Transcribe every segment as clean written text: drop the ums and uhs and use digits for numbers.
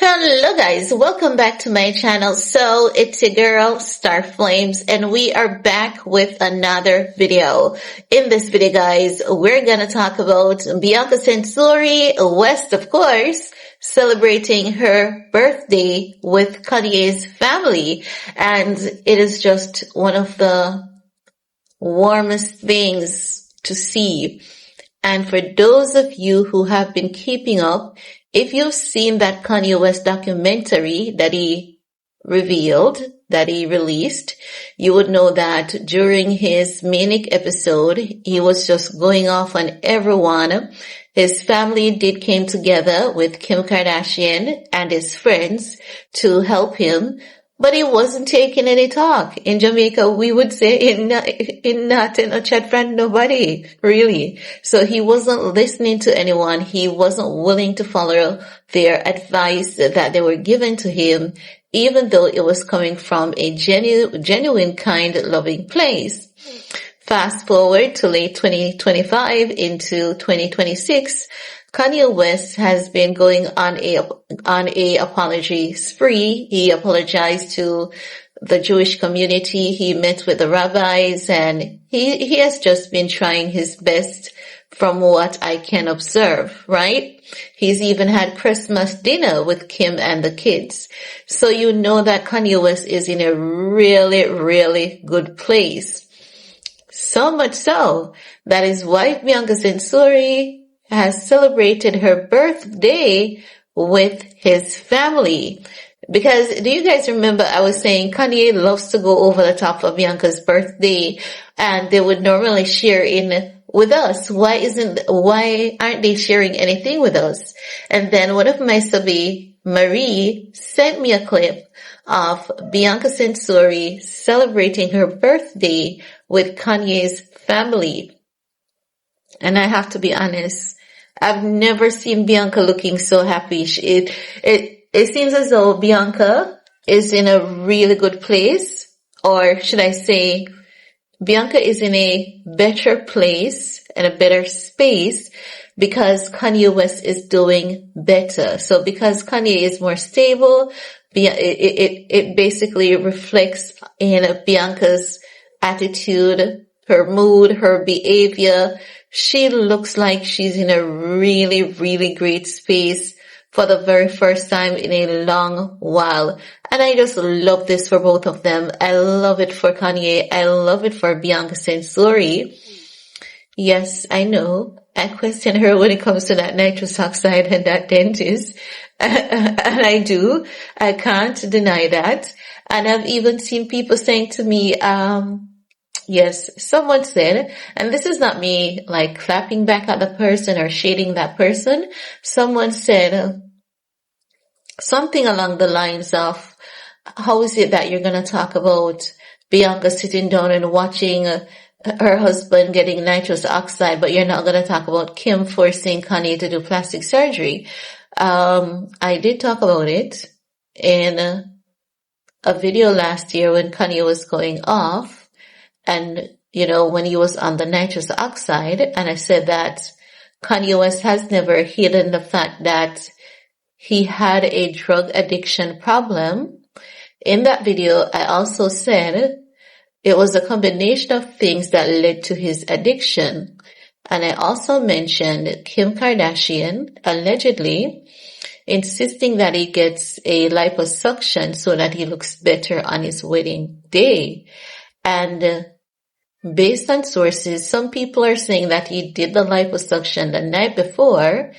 Hello guys, welcome back to my channel. So it's your girl Star Flames and we are back with another video. In this video guys, we're gonna talk about Bianca Censori West, of course, celebrating her birthday with Kanye's family. And it is just one of the warmest things to see. And for those of you who have been keeping up, if you've seen that Kanye West documentary that he released, you would know that during his manic episode, he was just going off on everyone. His family came together with Kim Kardashian and his friends to help him. But he wasn't taking any talk. In Jamaica, we would say in nothing, a chat friend, nobody, really. So he wasn't listening to anyone. He wasn't willing to follow their advice that they were given to him, even though it was coming from a genuine, kind, loving place. Fast forward to late 2025 into 2026. Kanye West has been going on a apology spree. He apologized to the Jewish community. He met with the rabbis and he has just been trying his best from what I can observe, right? He's even had Christmas dinner with Kim and the kids. So you know that Kanye West is in a really, really good place. So much so that his wife Bianca Censori has celebrated her birthday with his family. Because do you guys remember I was saying Kanye loves to go over the top of Bianca's birthday and they would normally share in with us. Why aren't they sharing anything with us? And then one of my subby, Marie, sent me a clip of Bianca Censori celebrating her birthday with Kanye's family. And I have to be honest, I've never seen Bianca looking so happy. It seems as though Bianca is in a really good place, or should I say, Bianca is in a better place and a better space because Kanye West is doing better. So because Kanye is more stable, it basically reflects in Bianca's attitude, her mood, her behavior. She looks like she's in a really, really great space for the very first time in a long while. And I just love this for both of them. I love it for Kanye. I love it for Bianca Censori. Yes, I know. I question her when it comes to that nitrous oxide and that dentist. And I do. I can't deny that. And I've even seen people saying to me, yes, someone said, and this is not me like clapping back at the person or shading that person. Someone said something along the lines of, how is it that you're going to talk about Bianca sitting down and watching her husband getting nitrous oxide, but you're not going to talk about Kim forcing Kanye to do plastic surgery? I did talk about it in a video last year when Kanye was going off. And, you know, when he was on the nitrous oxide, and I said that Kanye West has never hidden the fact that he had a drug addiction problem. In that video, I also said it was a combination of things that led to his addiction. And I also mentioned Kim Kardashian allegedly insisting that he gets a liposuction so that he looks better on his wedding day. And based on sources, some people are saying that he did the liposuction the night before.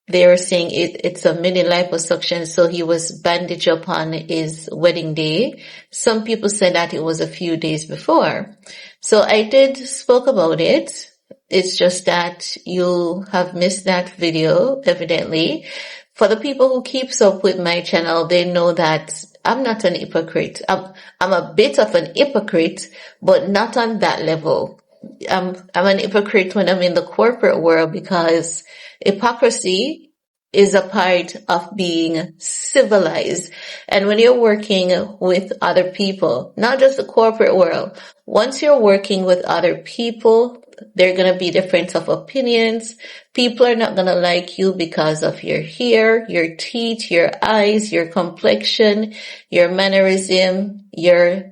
They were saying it's a mini liposuction, so he was bandaged up on his wedding day. Some people said that it was a few days before. So I did spoke about it. It's just that you have missed that video, evidently. For the people who keeps up with my channel, they know that I'm not an hypocrite. I'm a bit of an hypocrite, but not on that level. I'm an hypocrite when I'm in the corporate world because hypocrisy is a part of being civilized. And when you're working with other people, not just the corporate world, once you're working with other people, there are going to be difference of opinions. People are not going to like you because of your hair, your teeth, your eyes, your complexion, your mannerism, your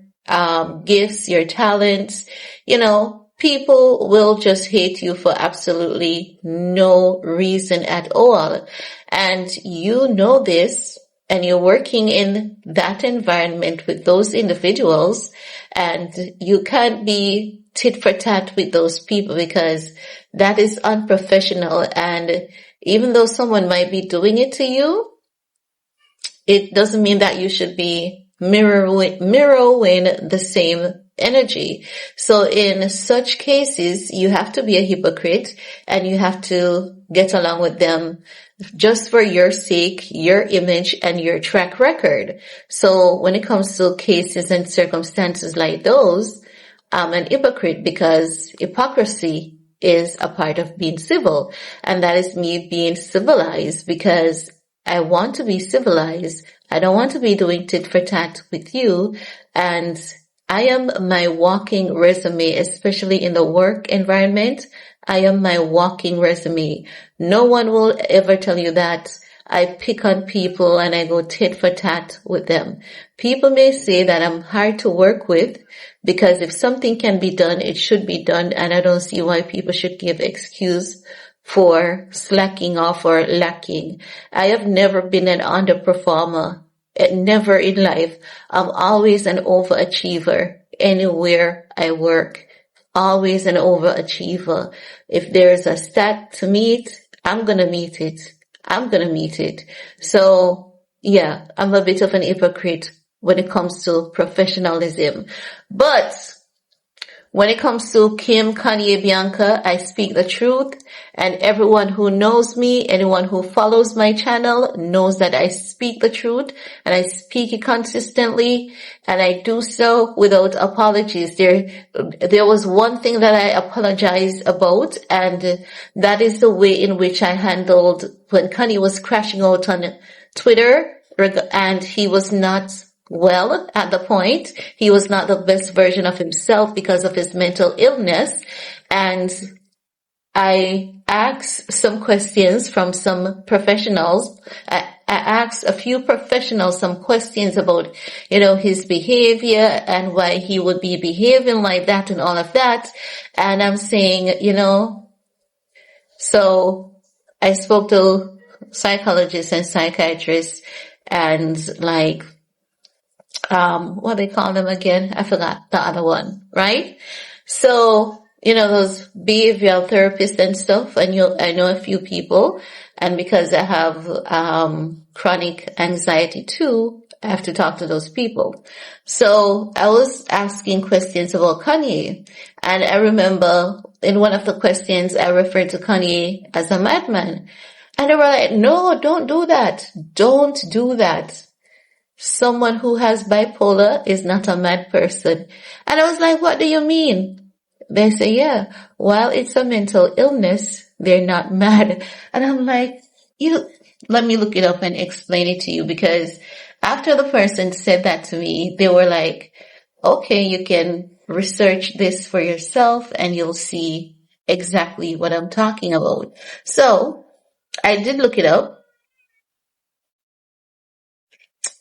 gifts, your talents. People will just hate you for absolutely no reason at all. And you know this, and you're working in that environment with those individuals, and you can't be tit for tat with those people because that is unprofessional. And even though someone might be doing it to you, it doesn't mean that you should be mirroring the same energy. So in such cases, you have to be a hypocrite and you have to get along with them just for your sake, your image, and your track record. So when it comes to cases and circumstances like those, I'm an hypocrite because hypocrisy is a part of being civil. And that is me being civilized because I want to be civilized. I don't want to be doing tit for tat with you. And I am my walking resume, especially in the work environment. I am my walking resume. No one will ever tell you that I pick on people and I go tit for tat with them. People may say that I'm hard to work with because if something can be done, it should be done. And I don't see why people should give excuse for slacking off or lacking. I have never been an underperformer. Never in life. I'm always an overachiever anywhere I work. Always an overachiever. If there's a stat to meet, I'm gonna meet it. I'm gonna meet it. So yeah, I'm a bit of an hypocrite when it comes to professionalism. But when it comes to Kim, Kanye, Bianca, I speak the truth, and everyone who knows me, anyone who follows my channel knows that I speak the truth and I speak it consistently, and I do so without apologies. There was one thing that I apologized about, and that is the way in which I handled when Kanye was crashing out on Twitter and he was not well at the point. He was not the best version of himself because of his mental illness. And I asked some questions from some professionals. I asked a few professionals some questions about, his behavior and why he would be behaving like that and all of that. And I'm saying, so I spoke to psychologists and psychiatrists and what they call them again? I forgot the other one, right? So, those behavioral therapists and stuff, and I know a few people, and because I have, chronic anxiety too, I have to talk to those people. So I was asking questions about Kanye, and I remember in one of the questions I referred to Kanye as a madman, and they were like, no, don't do that. Don't do that. Someone who has bipolar is not a mad person. And I was like, what do you mean? They say, yeah, while it's a mental illness, they're not mad. And I'm like, let me look it up and explain it to you, because after the person said that to me, they were like, okay, you can research this for yourself and you'll see exactly what I'm talking about. So I did look it up.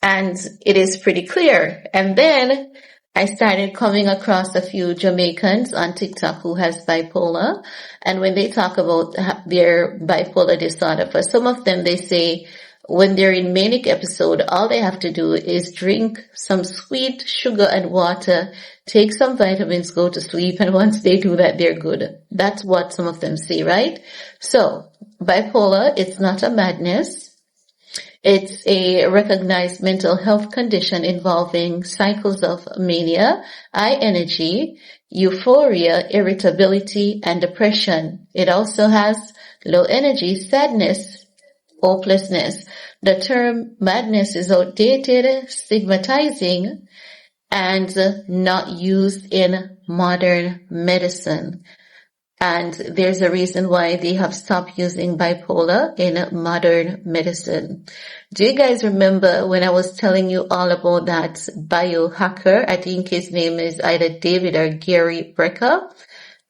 And it is pretty clear. And then I started coming across a few Jamaicans on TikTok who has bipolar. And when they talk about their bipolar disorder, for some of them, they say when they're in manic episode, all they have to do is drink some sweet sugar and water, take some vitamins, go to sleep. And once they do that, they're good. That's what some of them say, right? So bipolar, it's not a madness. It's a recognized mental health condition involving cycles of mania, high energy, euphoria, irritability, and depression. It also has low energy, sadness, hopelessness. The term madness is outdated, stigmatizing, and not used in modern medicine. And there's a reason why they have stopped using bipolar in modern medicine. Do you guys remember when I was telling you all about that biohacker? I think his name is either David or Gary Brecker.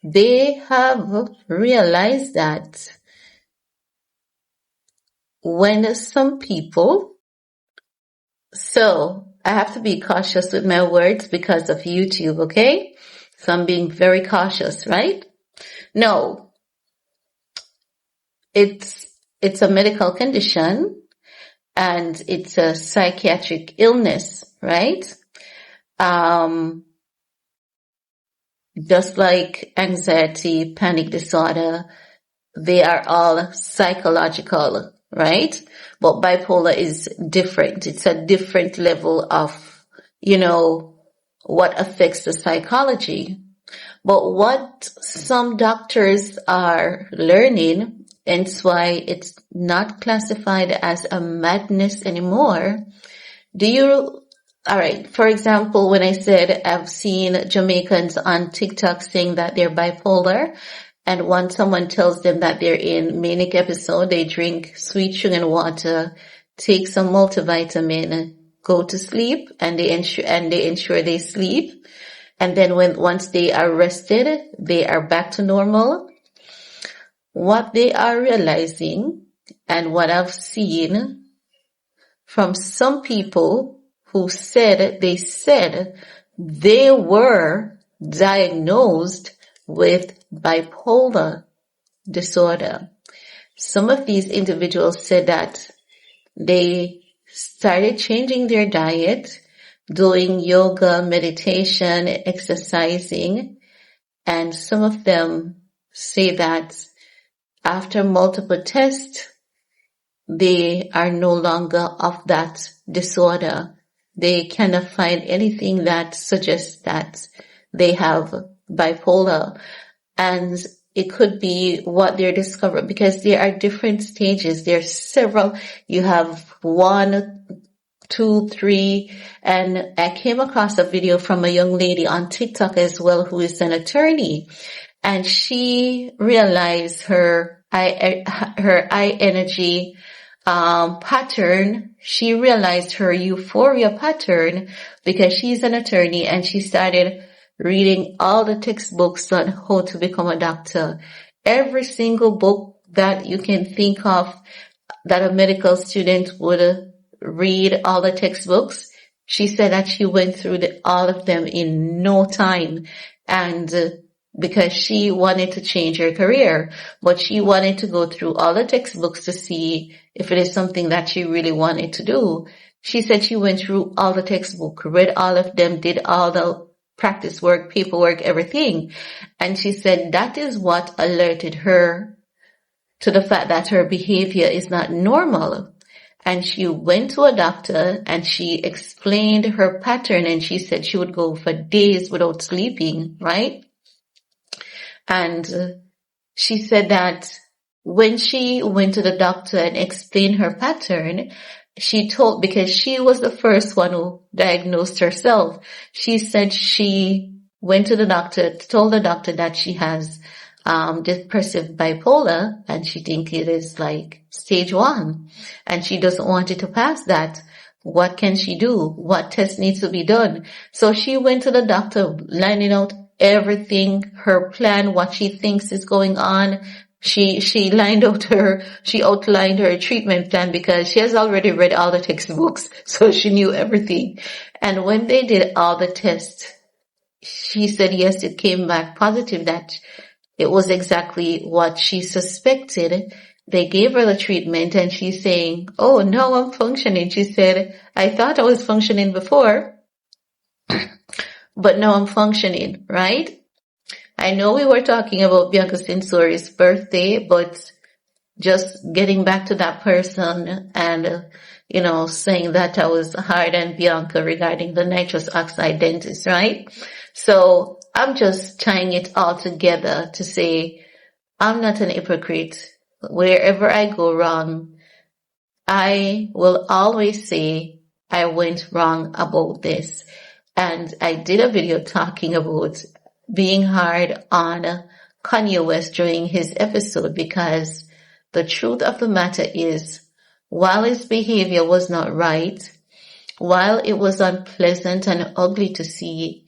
They have realized that when some people, so I have to be cautious with my words because of YouTube, okay? So I'm being very cautious, right? No, it's a medical condition and it's a psychiatric illness, right? Just like anxiety, panic disorder, they are all psychological, right? But bipolar is different. It's a different level of, what affects the psychology. But what some doctors are learning, and it's why it's not classified as a madness anymore. All right, for example, when I said I've seen Jamaicans on TikTok saying that they're bipolar, and when someone tells them that they're in manic episode, they drink sweet sugar and water, take some multivitamin, go to sleep, and they ensure they sleep. And then once they are rested, they are back to normal. What they are realizing and what I've seen from some people who said they were diagnosed with bipolar disorder. Some of these individuals said that they started changing their diet, doing yoga, meditation, exercising, and some of them say that after multiple tests, they are no longer of that disorder. They cannot find anything that suggests that they have bipolar. And it could be what they're discovering because there are different stages. There's several. You have 1, 2, 3, and I came across a video from a young lady on TikTok as well who is an attorney, and she realized her eye energy pattern. She realized her euphoria pattern because she's an attorney, and she started reading all the textbooks on how to become a doctor. Every single book that you can think of that a medical student would read, all the textbooks. She said that she went through all of them in no time, and because she wanted to change her career, but she wanted to go through all the textbooks to see if it is something that she really wanted to do. She said she went through all the textbooks, read all of them, did all the practice work, paperwork, everything. And she said that is what alerted her to the fact that her behavior is not normal. And she went to a doctor and she explained her pattern, and she said she would go for days without sleeping, right? And she said that when she went to the doctor and explained her pattern, because she was the first one who diagnosed herself. She said she went to the doctor, told the doctor that she has depressive bipolar, and she thinks it is like stage 1, and she doesn't want it to pass that. What can she do? What test needs to be done? So she went to the doctor, lining out everything, her plan, what she thinks is going on. She outlined her treatment plan because she has already read all the textbooks, so she knew everything. And when they did all the tests, she said yes, it came back positive that it was exactly what she suspected. They gave her the treatment and she's saying, oh, now I'm functioning. She said, I thought I was functioning before, but now I'm functioning, right? I know we were talking about Bianca Sensori's birthday, but just getting back to that person and, saying that I was hard on Bianca regarding the nitrous oxide dentist, right? So I'm just tying it all together to say I'm not an hypocrite. Wherever I go wrong, I will always say I went wrong about this. And I did a video talking about being hard on Kanye West during his episode, because the truth of the matter is, while his behavior was not right, while it was unpleasant and ugly to see,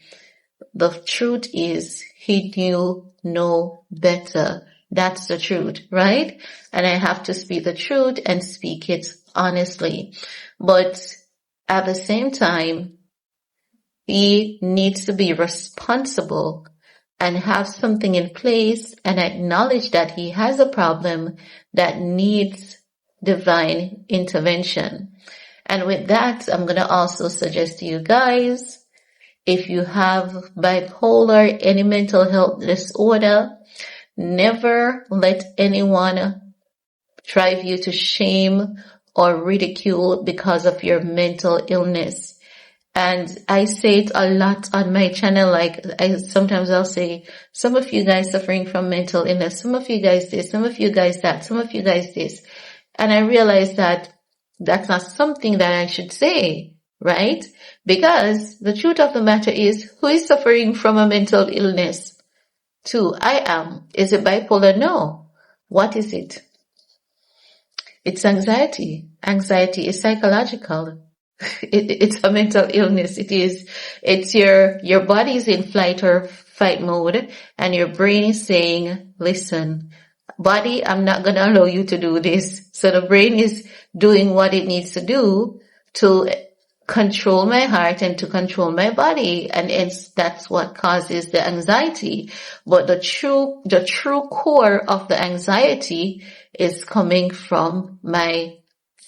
the truth is he knew no better. That's the truth, right? And I have to speak the truth and speak it honestly. But at the same time, he needs to be responsible and have something in place and acknowledge that he has a problem that needs divine intervention. And with that, I'm going to also suggest to you guys, if you have bipolar, any mental health disorder, never let anyone drive you to shame or ridicule because of your mental illness. And I say it a lot on my channel, like sometimes I'll say, some of you guys suffering from mental illness, some of you guys this, some of you guys that, some of you guys this. And I realize that that's not something that I should say, right? Because the truth of the matter is, who is suffering from a mental illness? Too, I am. Is it bipolar? No. What is it? It's anxiety. Anxiety is psychological. It's a mental illness. It's your body is in flight or fight mode, and your brain is saying, listen, body, I'm not going to allow you to do this. So the brain is doing what it needs to do to control my heart and to control my body. And that's what causes the anxiety. But the true core of the anxiety is coming from my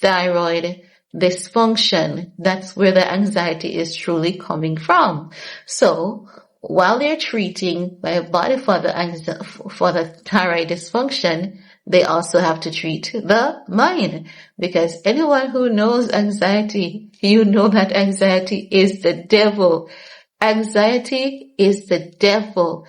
thyroid dysfunction. That's where the anxiety is truly coming from. So while they're treating my body for the thyroid dysfunction, they also have to treat the mind, because anyone who knows anxiety, you know that anxiety is the devil. Anxiety is the devil.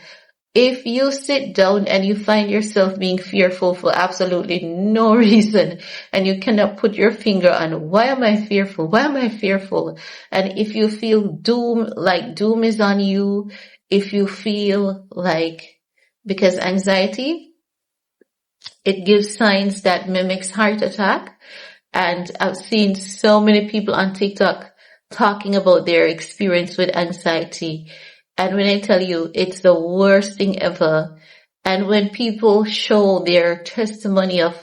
If you sit down and you find yourself being fearful for absolutely no reason, and you cannot put your finger on, why am I fearful? Why am I fearful? And if you feel doom, like doom is on you, if you feel like, because anxiety, it gives signs that mimics heart attack. And I've seen so many people on TikTok talking about their experience with anxiety. And when I tell you, it's the worst thing ever. And when people show their testimony of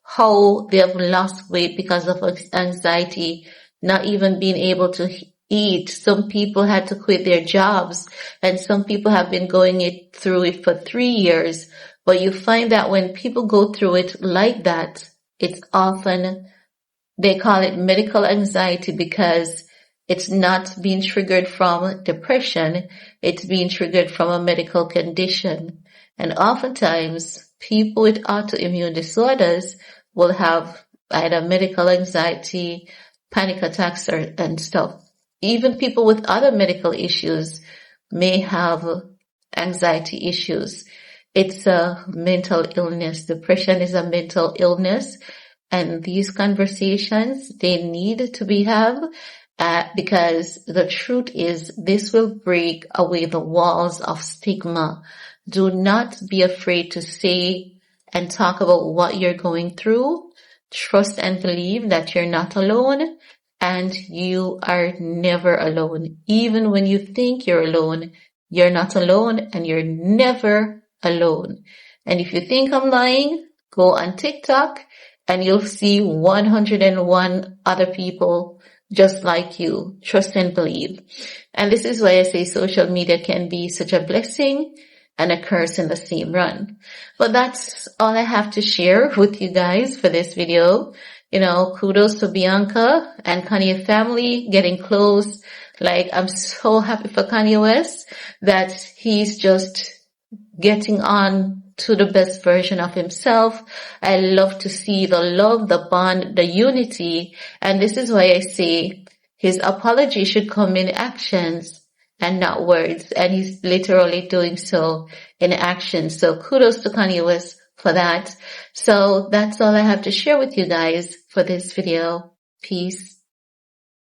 how they have lost weight because of anxiety, not even being able to eat. Some people had to quit their jobs, and some people have been going through it for 3 years. But you find that when people go through it like that, it's often, they call it medical anxiety, because it's not being triggered from depression. It's being triggered from a medical condition. And oftentimes, people with autoimmune disorders will have either medical anxiety, panic attacks, and stuff. Even people with other medical issues may have anxiety issues. It's a mental illness. Depression is a mental illness. And these conversations, they need to be had. Because the truth is, this will break away the walls of stigma. Do not be afraid to say and talk about what you're going through. Trust and believe that you're not alone, and you are never alone. Even when you think you're alone, you're not alone, and you're never alone. And if you think I'm lying, go on TikTok and you'll see 101 other people just like you. Trust and believe. And this is why I say social media can be such a blessing and a curse in the same run. But that's all I have to share with you guys for this video. You know, kudos to Bianca and Kanye family getting close. Like, I'm so happy for Kanye West that he's just getting on to the best version of himself. I love to see the love, the bond, the unity. And this is why I say his apology should come in actions and not words. And he's literally doing so in action. So kudos to Kanye West for that. So that's all I have to share with you guys for this video. Peace.